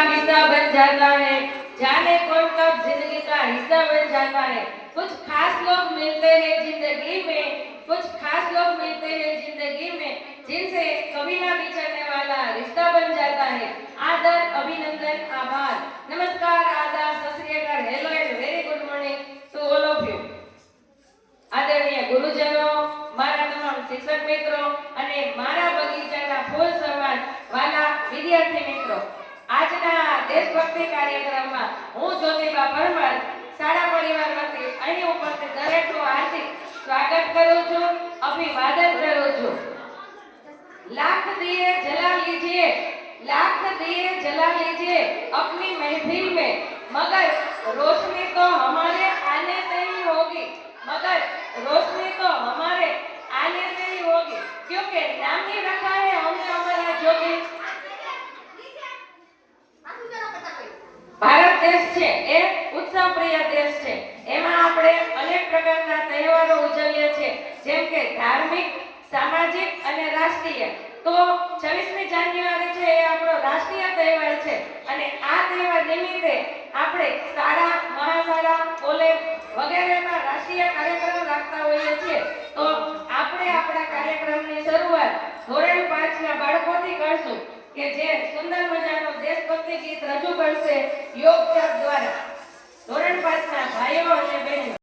हिस्सा बन जाता है, जाने कौन कब जिंदगी का हिस्सा बन जाता है। कुछ खास लोग मिलते हैं जिंदगी में, कुछ खास लोग मिलते हैं जिंदगी में, जिनसे कभी ना बिछड़ने वाला रिश्ता बन जाता है। आदर, अभिनंदन, आभार, नमस्कार, आदाब, सत श्री अकाल, hello and very good morning to all of you. आदरणीय गुरुजनो, मारा તમામ શિક્ષક મિત્રો અને મારા બગીચાના ફૂલ સમાન વાલા વિદ્યાર્થી મિત્રો, આજના દેશભક્તિ કાર્યક્રમમાં હું જ્યોતિબા પરમાર શાળા પરિવાર વતી અહીં ઉપસ્થિત દરેકનું હાર્દિક સ્વાગત કરું છું, અભિવાદન કરું છું। लाख दिए जला लीजिए, लाख दिए जला लीजिए अपनी महफिल में, मगर रोशनी तो हमारे आने से ही होगी, मगर रोशनी तो हमारे आने से ही होगी, क्योंकि नाम ही रखा है हमने हमारा जोगी। भारत देश છે એ ઉત્સવ પ્રિય દેશ છે। એમાં આપણે અનેક પ્રકારના તહેવારો ઉજવીએ છીએ, જેમ કે ધાર્મિક, સામાજિક અને રાષ્ટ્રીય। તો 26મી જાન્યુઆરી છે એ આપણો રાષ્ટ્રીય તહેવાર છે અને આ તહેવાર નિમિત્તે આપણે શાળા, મહાશાળા, કોલેજ વગેરેમાં રાષ્ટ્રીય કાર્યક્રમ રાખતા હોઈએ છીએ। તો આપણે આપણા કાર્યક્રમની શરૂઆત ધોરણ 5ના બાળકોથી કરશું કે જે સુંદર મજાનો દેશભક્તિ ગીત રજૂ કરશે યોગ ક્લબ દ્વારા। ધોરણ 5ના ભાઈઓ અને બહેનો